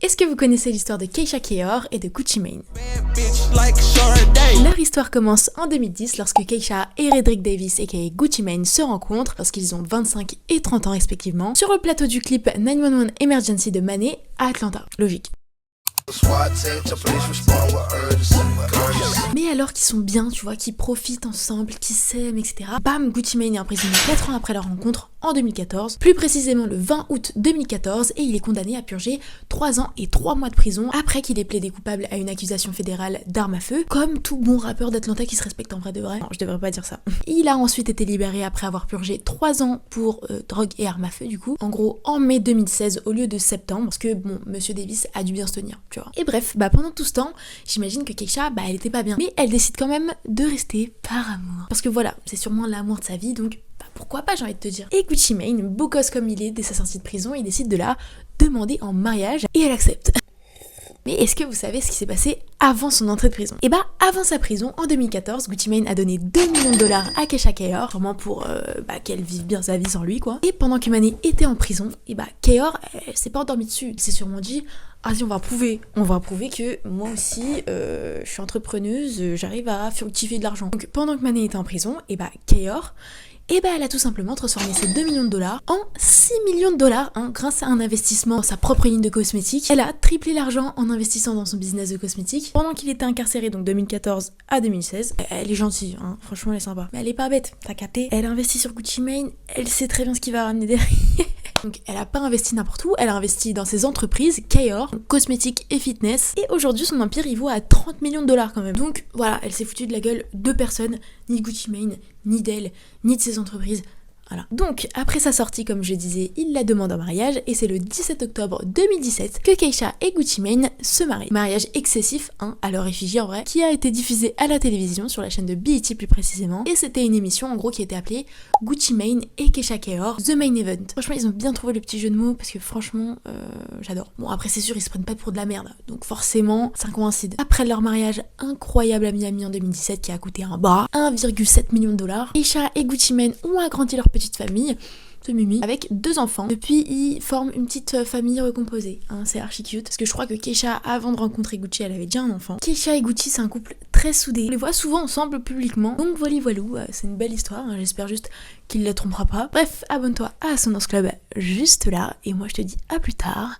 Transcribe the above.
Est-ce que vous connaissez l'histoire de Keisha Kayor et de Gucci Mane? Leur histoire commence en 2010 lorsque Keisha et Redrick Davis aka Gucci Mane se rencontrent lorsqu'ils ont 25 et 30 ans respectivement sur le plateau du clip 911 Emergency de Mané à Atlanta. Logique. Mais alors qu'ils sont bien, tu vois, qu'ils profitent ensemble, qu'ils s'aiment, etc. Bam, Gucci Mane est emprisonné 4 ans après leur rencontre en 2014, plus précisément le 20 août 2014, et il est condamné à purger 3 ans et 3 mois de prison après qu'il ait plaidé coupable à une accusation fédérale d'arme à feu, comme tout bon rappeur d'Atlanta qui se respecte en vrai de vrai. Non, je devrais pas dire ça. Il a ensuite été libéré après avoir purgé 3 ans pour drogue et arme à feu du coup, en gros en mai 2016 au lieu de septembre, parce que bon, Monsieur Davis a dû bien se tenir, tu vois. Et bref, pendant tout ce temps, j'imagine que Keisha, elle était pas bien. Mais elle décide quand même de rester par amour. Parce que voilà, c'est sûrement l'amour de sa vie, donc pourquoi pas, j'ai envie de te dire. Et Gucci Mane, beau gosse comme il est, dès sa sortie de prison, il décide de la demander en mariage et elle accepte. Mais est-ce que vous savez ce qui s'est passé avant son entrée de prison? Et avant sa prison, en 2014, Gucci Mane a donné 2 millions de dollars à Keisha Kayor, sûrement pour qu'elle vive bien sa vie sans lui, quoi. Et pendant que Mané était en prison, Kayor, elle s'est pas endormie dessus. Elle s'est sûrement dit, ah si, on va prouver que moi aussi, je suis entrepreneuse, j'arrive à fructifier de l'argent. Donc pendant que Mané était en prison, Kayor, elle a tout simplement transformé ces 2 millions de dollars en 6 millions de dollars, grâce à un investissement dans sa propre ligne de cosmétiques. Elle a triplé l'argent en investissant dans son business de cosmétiques pendant qu'il était incarcéré, donc 2014 à 2016. Elle est gentille, franchement elle est sympa. Mais elle est pas bête, t'as capté? Elle investit sur Gucci Mane, elle sait très bien ce qu'il va ramener derrière. Donc elle a pas investi n'importe où, elle a investi dans ses entreprises, Kayor, cosmétiques et fitness. Et aujourd'hui son empire il vaut à 30 millions de dollars quand même. Donc voilà, elle s'est foutue de la gueule de personne, ni de Gucci Mane, ni d'elle, ni de ses entreprises. Voilà. Donc, après sa sortie, comme je disais, il la demande en mariage et c'est le 17 octobre 2017 que Keisha et Gucci Mane se marient. Mariage excessif, à leur effigie en vrai, qui a été diffusé à la télévision, sur la chaîne de BET plus précisément. Et c'était une émission en gros qui était appelée Gucci Mane et Keisha Kayor, The Main Event. Franchement, ils ont bien trouvé le petit jeu de mots parce que franchement, j'adore. Bon, après, c'est sûr, ils se prennent pas pour de la merde. Donc forcément, ça coïncide. Après leur mariage incroyable à Miami en 2017 qui a coûté un bras, 1,7 million de dollars, Keisha et Gucci Mane ont agrandi leur petite famille, ce Mimi, avec 2 enfants. Depuis, ils forment une petite famille recomposée. C'est archi cute. Parce que je crois que Keisha, avant de rencontrer Gucci, elle avait déjà un enfant. Keisha et Gucci, c'est un couple très soudé. On les voit souvent ensemble publiquement. Donc voilou, c'est une belle histoire. J'espère juste qu'il ne la trompera pas. Bref, abonne-toi à Ascendance Club juste là. Et moi, je te dis à plus tard